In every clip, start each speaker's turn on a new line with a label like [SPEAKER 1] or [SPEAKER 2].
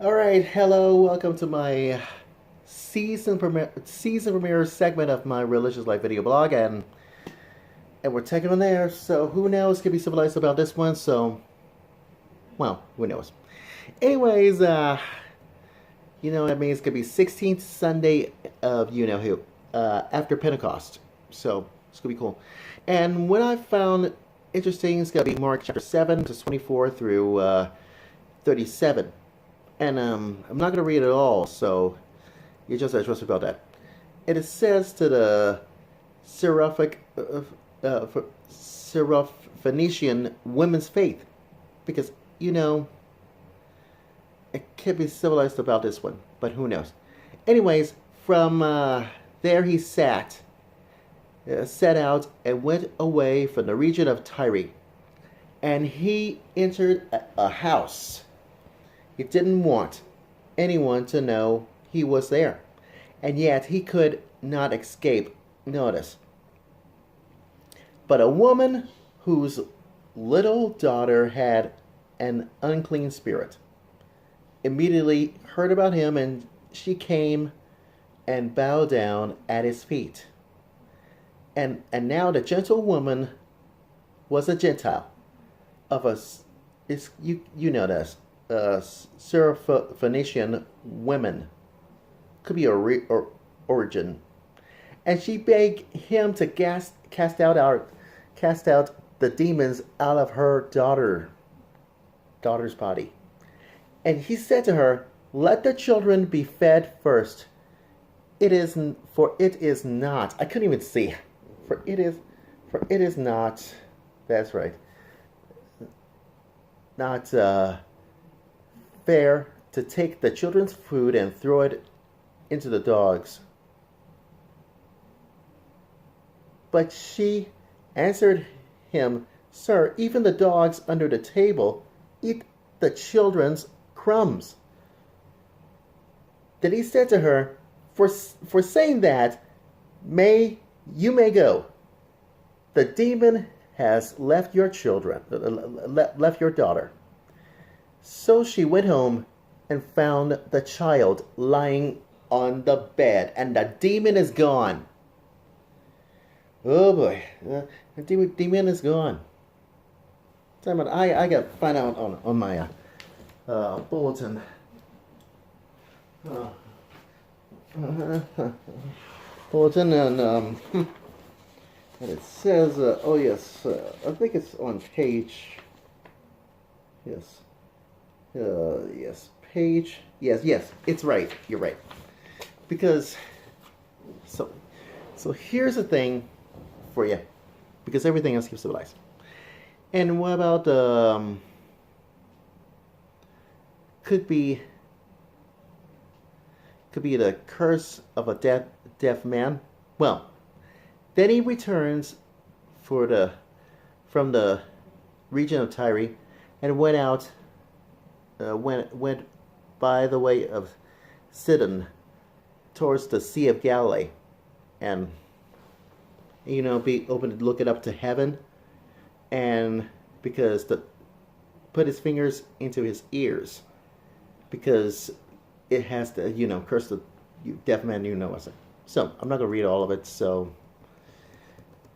[SPEAKER 1] All right, hello, welcome to my season premiere segment of my religious life video blog, and we're taking on there. So who knows? Could be civilized about this one. So, well, who knows? Anyways, that means it could be 16th Sunday of you know who after Pentecost. So it's gonna be cool. And what I found interesting is gonna be Mark chapter 7 to 24 through 37. And I'm not going to read it all, so you just have to trust me about that. And it says to the Syrophoenician women's faith, because, it could be civilized about this one, but who knows. Anyways, from there he set out and went away from the region of Tyre. And he entered a house. He didn't want anyone to know he was there, and yet he could not escape notice. But a woman whose little daughter had an unclean spirit immediately heard about him, and she came and bowed down at his feet. And now the gentle woman was a Gentile of you know this. Syrophoenician women could be origin, and she begged him to cast out the demons out of her daughter's body. And he said to her, "Let the children be fed first. It is not. I couldn't even see. For it is not. That's right. Not fair to take the children's food and throw it into the dogs." But she answered him, "Sir, even the dogs under the table eat the children's crumbs." Then he said to her, for saying that, you may go. The demon has left your daughter." So she went home and found the child lying on the bed, and the demon is gone. Oh boy, the demon is gone. I got to find out on my bulletin. Bulletin, and it says, oh yes, I think it's on page. Yes. Page. Yes, it's right. You're right. Because, so here's the thing for you, because everything else keeps civilized. And what about could be the curse of a deaf man? Well, then he returns from the region of Tyre and went out. Went by the way of Sidon towards the Sea of Galilee, and be open to look it up to heaven, and because put his fingers into his ears, because it has to curse the deaf man. So I'm not gonna read all of it. So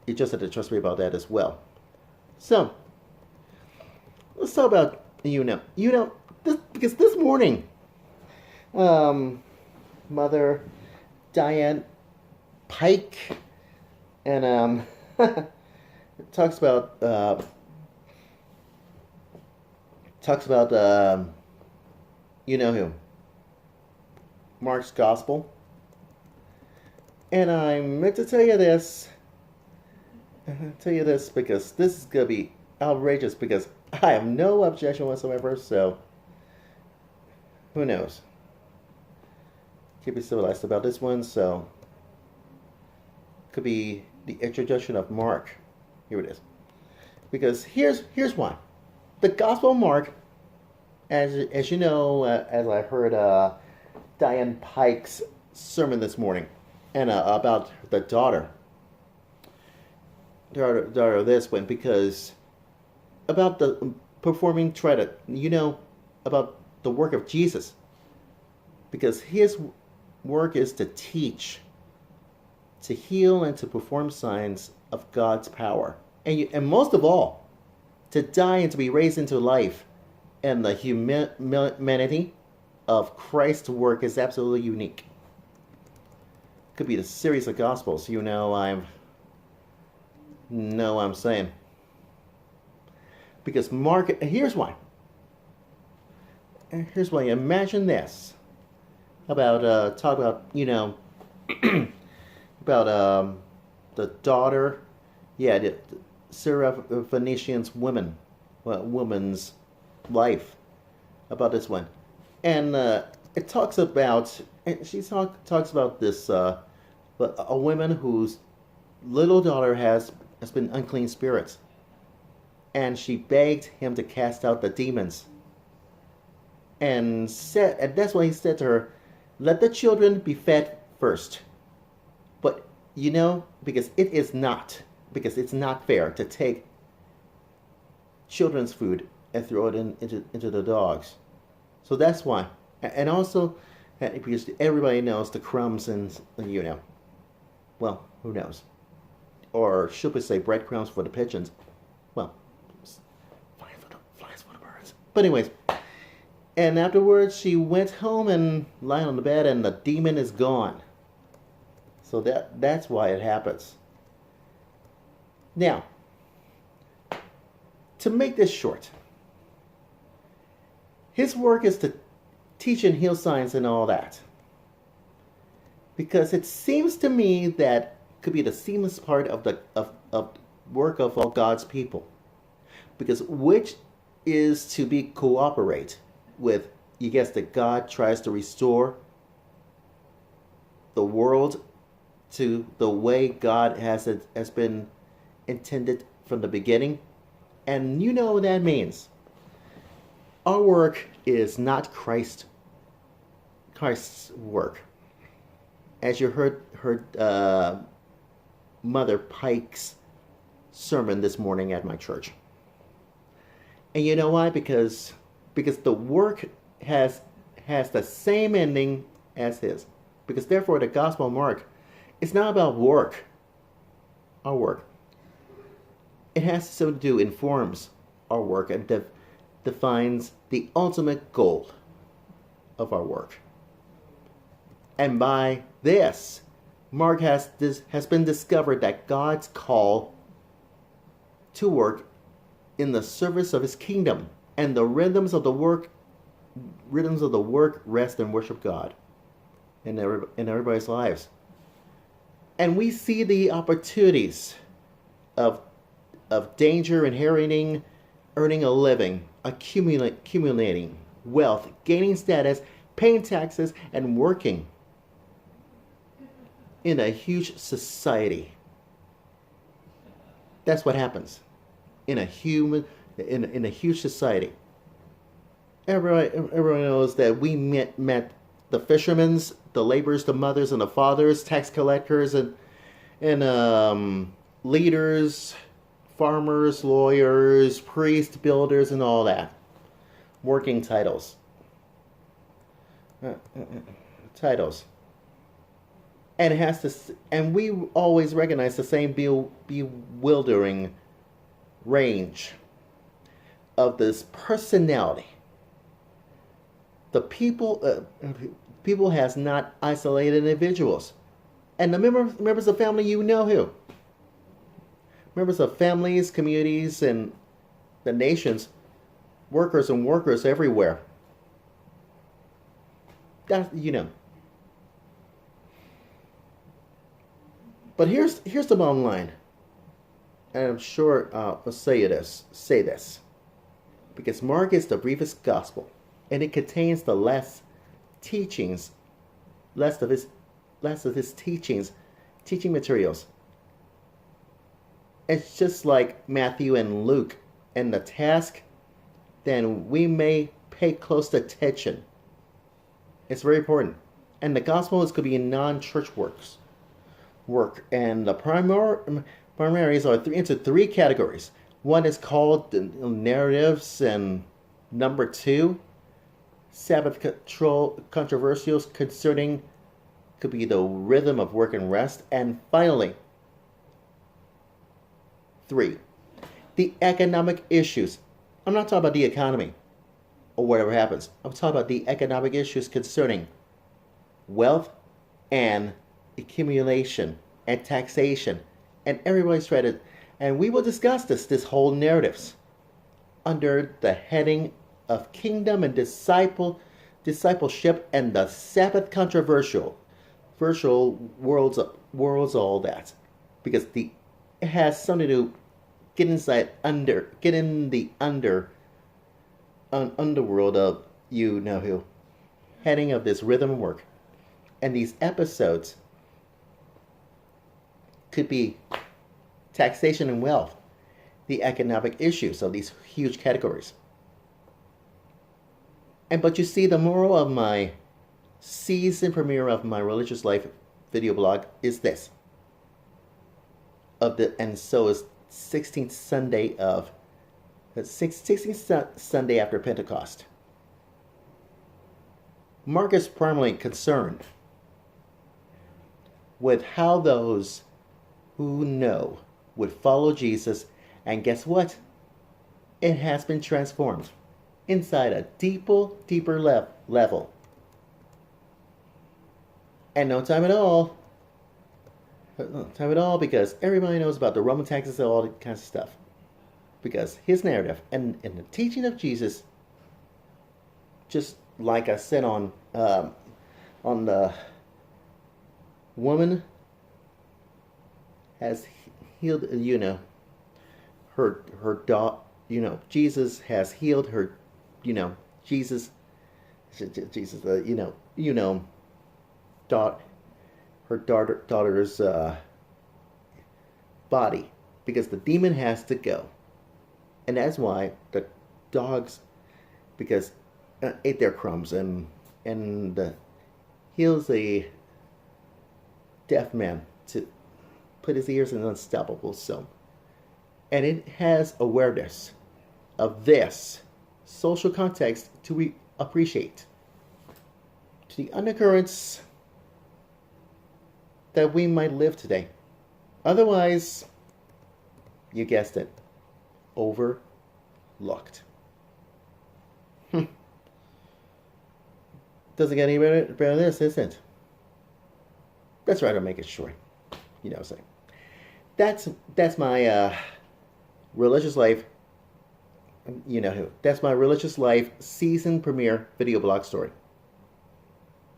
[SPEAKER 1] you just have to trust me about that as well. So let's talk about because this morning, Mother Diane Pike, and it talks about who, Mark's Gospel, and I meant to tell you this. Because this is gonna be outrageous, because I have no objection whatsoever. So who knows? Keep it civilized about this one. So could be the introduction of Mark. Here it is. Because here's why. The Gospel of Mark, as you know, as I heard Diane Pike's sermon this morning, and about the daughter of this one, because about the performing, about the work of Jesus because his work is to teach, to heal, and to perform signs of God's power. And most of all, to die and to be raised into life. And the humanity of Christ's work is absolutely unique. Could be the series of Gospels, I'm saying. Because Mark, here's why. Imagine this. Talk about, about the daughter, the Syrophoenician's woman's life, about this one. And it talks about, and she talks about this, a woman whose little daughter has been unclean spirits. And she begged him to cast out the demons. And that's why he said to her, let the children be fed first. But, because it's not fair to take children's food and throw it into the dogs. So that's why. And also, because everybody knows the crumbs and, well, who knows? Or should we say breadcrumbs for the pigeons? Well, flies for the birds. But anyways, and afterwards she went home and lied on the bed and the demon is gone. So that's why it happens. Now, to make this short, his work is to teach and heal science and all that. Because it seems to me that could be the seamless part of the work of all God's people. Because which is to be cooperate with, you guess, that God tries to restore the world to the way God has been intended from the beginning. And you know what that means. Our work is not Christ's work. As you heard Mother Pike's sermon this morning at my church. And you know why? Because the work has the same ending as his. Because therefore the Gospel of Mark, it's not about work. Our work. It has something to do, informs our work and defines the ultimate goal of our work. And by this, Mark has been discovered that God's call to work in the service of his kingdom, and the rhythms of the work rest and worship God in everybody's lives. And we see the opportunities of danger, inheriting, earning a living, accumulating wealth, gaining status, paying taxes, and working in a huge society. That's what happens in a huge society. Everyone knows that we met the fishermen, the laborers, the mothers, and the fathers, tax collectors, and leaders, farmers, lawyers, priests, builders, and all that. Working titles. And it has to, and we always recognize the same bewildering range of this personality. The people has not isolated individuals, and the members of family, who members of families, communities, and the nations, workers everywhere. That But here's the bottom line, and I'm sure I'll say this, because Mark is the briefest gospel, and it contains the less of his teaching materials. It's just like Matthew and Luke, and the task, then we may pay close attention. It's very important, and the gospel could be non-church work, and the primaries are into three categories. One is called the narratives, and number two, Sabbath control controversials concerning could be the rhythm of work and rest. And finally, 3, the economic issues. I'm not talking about the economy or whatever happens. I'm talking about the economic issues concerning wealth and accumulation and taxation. And everybody's trying to, and we will discuss this whole narratives under the heading of kingdom and discipleship and the Sabbath controversial virtual worlds all that, because it has something to get in the underworld of you know who, heading of this rhythm of work. And these episodes could be taxation and wealth, the economic issues of these huge categories. But you see, the moral of my season premiere of my religious life video blog is this. And so is 16th Sunday after Pentecost. Mark is primarily concerned with how those who know would follow Jesus, and guess what? It has been transformed inside a deeper level. And no time at all, because everybody knows about the Roman taxes and all that kinds of stuff. Because his narrative and the teaching of Jesus, just like I said on the woman has healed, her daughter, Jesus has healed her, Jesus, her daughter's body, because the demon has to go. And that's why the dogs, because ate their crumbs and heals a deaf man to put his ears in an unstoppable zone. And it has awareness of this social context to appreciate. To the undercurrents that we might live today. Otherwise, you guessed it, overlooked. Doesn't get any better than this, is it? That's right, I'll make it short. You know what I'm saying? That's my religious life. You know who. That's my religious life season premiere video blog story.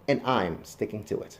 [SPEAKER 1] And I'm sticking to it.